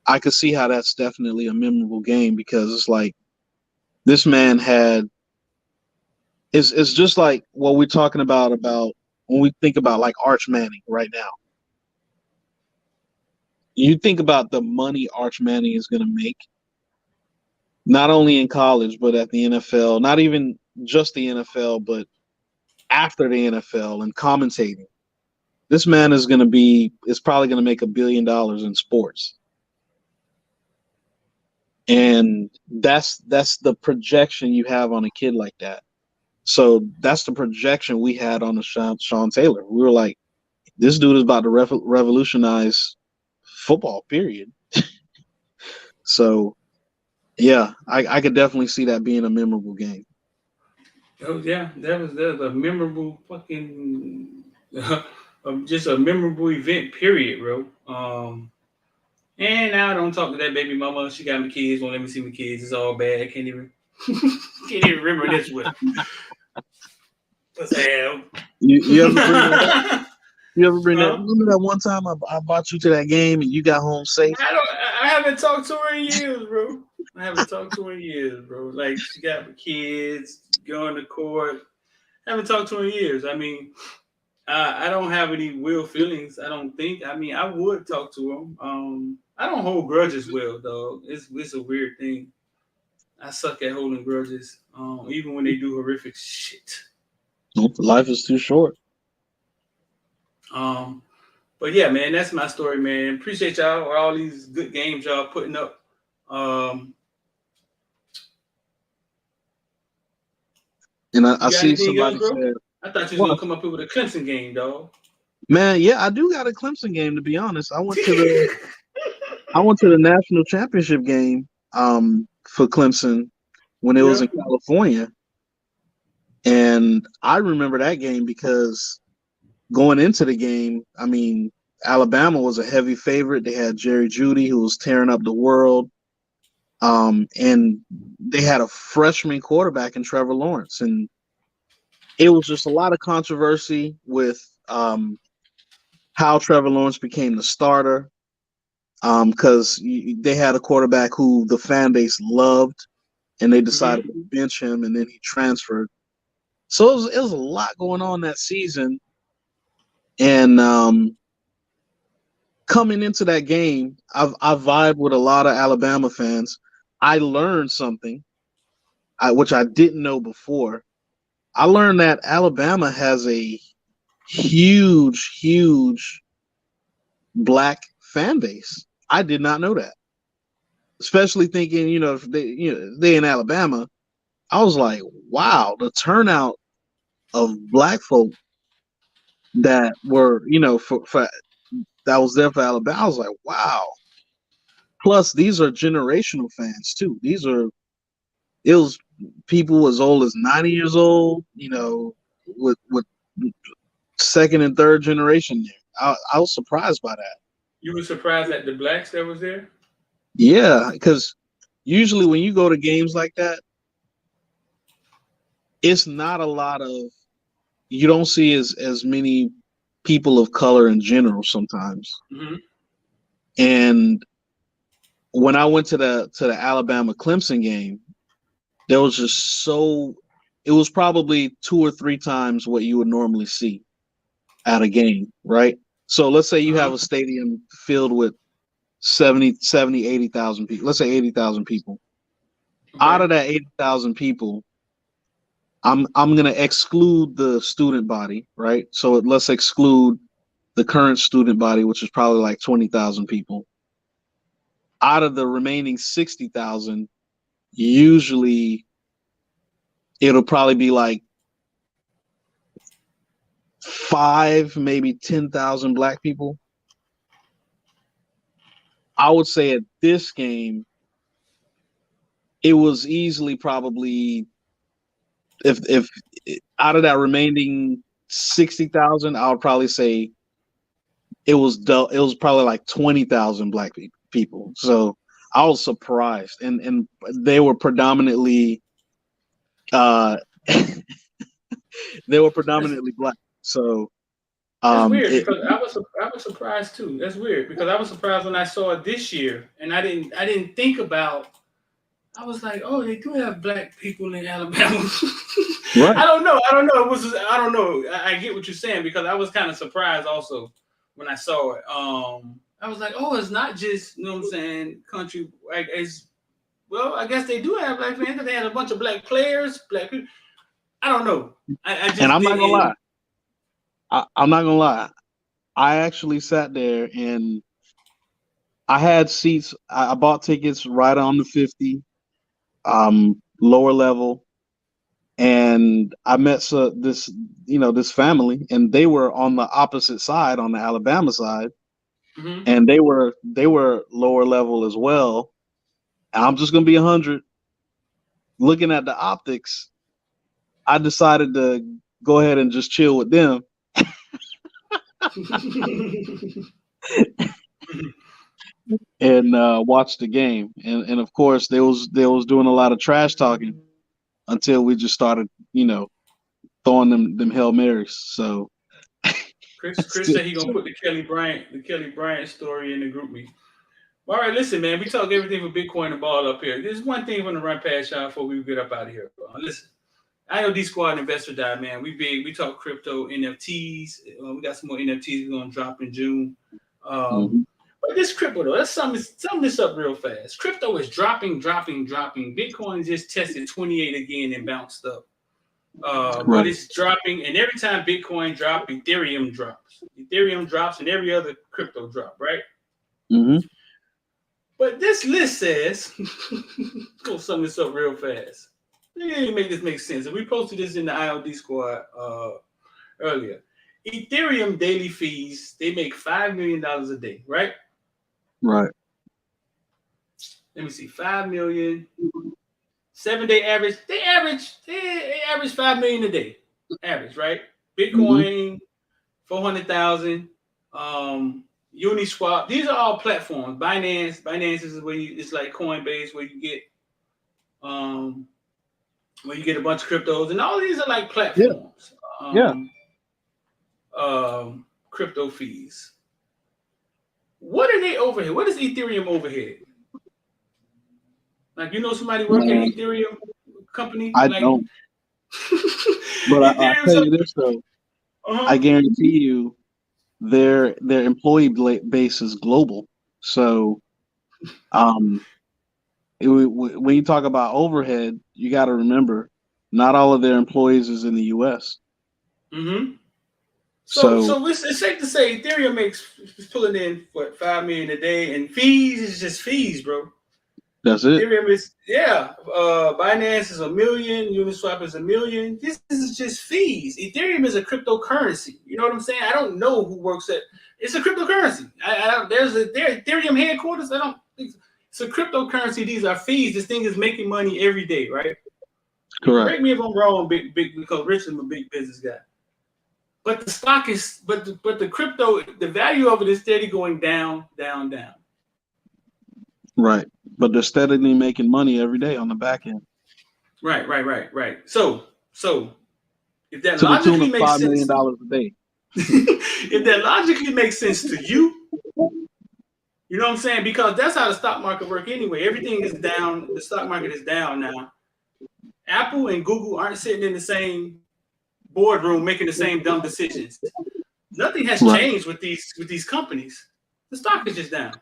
S9: I could see how that's definitely a memorable game, because it's like this man had. It's just like what we're talking about when we think about like Arch Manning right now. You think about the money Arch Manning is going to make, not only in college, but at the NFL, not even just the NFL, but after the NFL and commentating. This man is probably going to make $1 billion in sports. And that's the projection you have on a kid like that. So that's the projection we had on the Sean Taylor. We were like, this dude is about to revolutionize football, period. So, yeah, I could definitely see that being a memorable game.
S1: Oh yeah, that was a memorable fucking, just a memorable event, period, bro. And now I don't talk to that baby mama. She got my kids. Won't let me see my kids. It's all bad. Can't even remember this one. What's that?
S9: You ever bring that up? You ever bring that? Remember that one time I brought you to that game and you got home safe?
S1: I haven't talked to her in years, bro. Like, she got my kids, going to court. I haven't talked to her in years. I mean, I don't have any real feelings, I don't think. I mean, I would talk to them. I don't hold grudges well, dog. It's a weird thing. I suck at holding grudges, even when they do horrific shit.
S9: Life is too short.
S1: But yeah, man, that's my story, man. Appreciate y'all for all these good games y'all putting up.
S9: And I see somebody said,
S1: I thought you was gonna come up here with a Clemson game, dog.
S9: Man, yeah, I do got a Clemson game, to be honest. I went to the national championship game for Clemson when it was in California. And I remember that game because going into the game, I mean, Alabama was a heavy favorite. They had Jerry Jeudy, who was tearing up the world. And they had a freshman quarterback in Trevor Lawrence. And it was just a lot of controversy with how Trevor Lawrence became the starter, because they had a quarterback who the fan base loved, and they decided to bench him, and then he transferred. So it was a lot going on that season, and coming into that game, I vibed with a lot of Alabama fans. I learned something, which I didn't know before. I learned that Alabama has a huge black fan base. I did not know that. Especially thinking, if they in Alabama, I was like, wow, the turnout of black folk that were, for that was there for Alabama. I was like, wow. Plus, these are generational fans too. It was people as old as 90 years old, with second and third generation there. I was surprised by that.
S1: You were surprised at the blacks that was there?
S9: Yeah, because usually when you go to games like that, it's not a lot of, you don't see as many people of color in general sometimes.
S1: Mm-hmm.
S9: And when I went to the Alabama Clemson game, there was just it was probably 2 or 3 times what you would normally see at a game, right? So let's say you have a stadium filled with 70, 80,000 people. Let's say 80,000 people. Okay. Out of that 80,000 people, I'm going to exclude the student body, right? So let's exclude the current student body, which is probably like 20,000 people. Out of the remaining 60,000, usually it'll probably be like 5, maybe 10,000 black people. I would say at this game, it was easily probably, if out of that remaining 60,000, I would probably say it was probably like 20,000 black people. So I was surprised, and they were predominantly they were predominantly black. So
S1: that's weird, because I was surprised too. That's weird, because I was surprised when I saw it this year, and I didn't think about. I was like, oh, they do have black people in Alabama. Right. I don't know. It was. I don't know. I get what you're saying, because I was kind of surprised also when I saw it. I was like, oh, it's not just, what I'm saying, country. Well, I guess they do have black fans, because they had a bunch of black players, black people. I don't know. I just, and I'm not gonna
S9: lie. I'm not gonna lie. I actually sat there and I had seats. I bought tickets right on the 50, lower level, and I met this family, and they were on the opposite side, on the Alabama side, and they were lower level as well. And I'm just gonna be 100. Looking at the optics, I decided to go ahead and just chill with them. And watch the game, and of course they was doing a lot of trash talking until we just started, throwing them Hail Marys. So
S1: Chris said he gonna put the Kelly Bryant story in the group meet. All right, listen, man, we talk everything for Bitcoin and ball up here. There's one thing I'm gonna run past y'all before we get up out of here. Listen, IOD Squad Investor Dive, man. We talk crypto, NFTs. We got some more NFTs we're gonna drop in June. But this crypto, though, let's sum this up real fast. Crypto is dropping. Bitcoin just tested 28 again and bounced up. But it's dropping, and every time Bitcoin drops, Ethereum drops. And every other crypto drop, right? Mm-hmm. But this list says, let's go sum this up real fast. Let me make this make sense. And we posted this in the IOD Squad earlier. Ethereum daily fees, they make $5 million a day, right?
S9: Right.
S1: Let me see, 5 million. 7-day average. They average 5 million a day. Average, right? Bitcoin, 400,000. Uniswap. These are all platforms. Binance is where it's like Coinbase, where you get a bunch of cryptos, and all these are like platforms. crypto fees. What are they overhead? What is Ethereum overhead? Like, you know, somebody working at Ethereum company?
S9: I
S1: Like,
S9: don't. But I
S1: Ethereum.
S9: tell you this though, I guarantee you, their employee base is global. So, when you talk about overhead, you got to remember, not all of their employees is in the U.S.
S1: Mm-hmm. So
S9: So
S1: it's safe to say Ethereum is pulling in what, $5 million a day, and fees is just fees, bro.
S9: that's it.
S1: Ethereum is Binance is $1 million, Uniswap is $1 million. This is just fees. Ethereum is a cryptocurrency. You know what I'm saying? I don't know who works at. It's a cryptocurrency. There's Ethereum headquarters. I don't think so. It's a cryptocurrency. These are fees. This thing is making money every day, right?
S9: Correct.
S1: Correct me if I'm wrong, big because Rich is a big business guy. But the stock is, but the crypto, the value of it is steady going down, down, down.
S9: Right. But they're steadily making money every day on the back end.
S1: Right. So if that
S9: To the tune
S1: logically
S9: of
S1: makes
S9: $5 million
S1: sense,
S9: a day.
S1: if that logically makes sense to you, you know what I'm saying? Because that's how the stock market works anyway. Everything is down. The stock market is down now. Apple and Google aren't sitting in the same boardroom making the same dumb decisions. Nothing has changed with these companies. The stock is just down.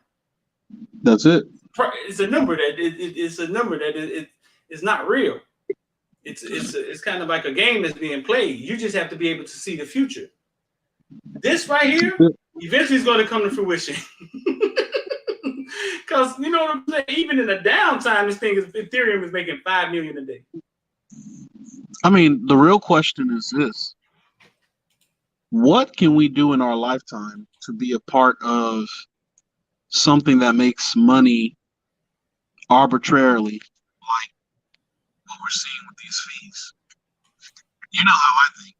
S9: That's it.
S1: It's a number that it's a number that it's not real. It's kind of like a game that's being played. You just have to be able to see the future. This right here eventually is going to come to fruition. Because you know what I'm saying? Even in a downtime, Ethereum is making $5 million a day.
S9: I mean, the real question is this: what can we do in our lifetime to be a part of something that makes money arbitrarily, like what we're seeing with these fees? You know how I think.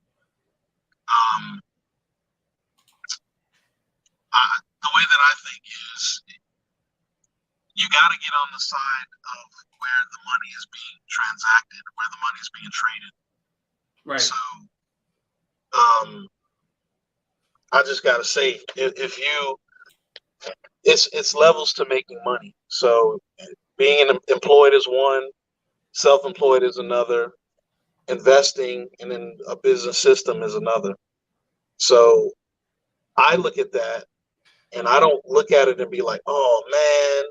S9: The way that I think is, you got to get on the side of where the money is being transacted, where the money is being traded.
S1: Right.
S9: So, I just got to say, if you, it's levels to making money. So, being employed is one, self-employed is another, investing and in a business system is another. So, I look at that, and I don't look at it and be like, oh man,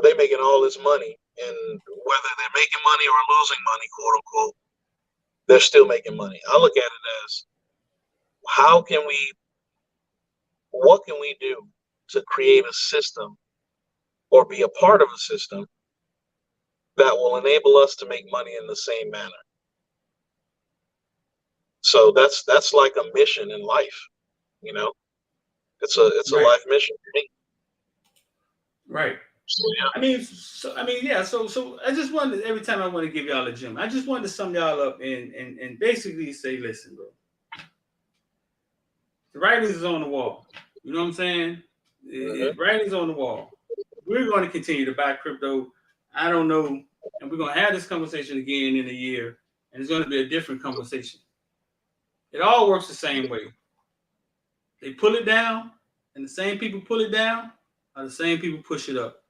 S9: they're making all this money, and whether they're making money or losing money, quote unquote, they're still making money. I look at it as, what can we do to create a system or be a part of a system that will enable us to make money in the same manner? So that's like a mission in life, It's a life mission for me.
S1: Right.
S9: So, yeah.
S1: So I just wanted, every time I want to give y'all a gem, I just wanted to sum y'all up and basically say, listen, bro, the writing is on the wall. You know what I'm saying? The writing's on the wall. We're going to continue to buy crypto. I don't know, and we're going to have this conversation again in a year, and it's going to be a different conversation. It all works the same way. They pull it down, and the same people pull it down are the same people push it up.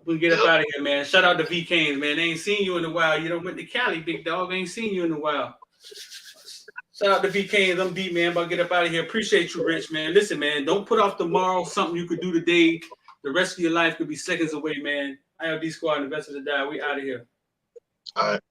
S1: We can get up out of here, man. Shout out to V Canes, man. They ain't seen you in a while. You done went to Cali, big dog. They ain't seen you in a while. Shout out to V Canes. I'm D, man. About to get up out of here. Appreciate you, Rich, man. Listen, man, don't put off tomorrow something you could do today. The rest of your life could be seconds away, man. ILD Squad, Investors to Die. We out of here.
S9: All right.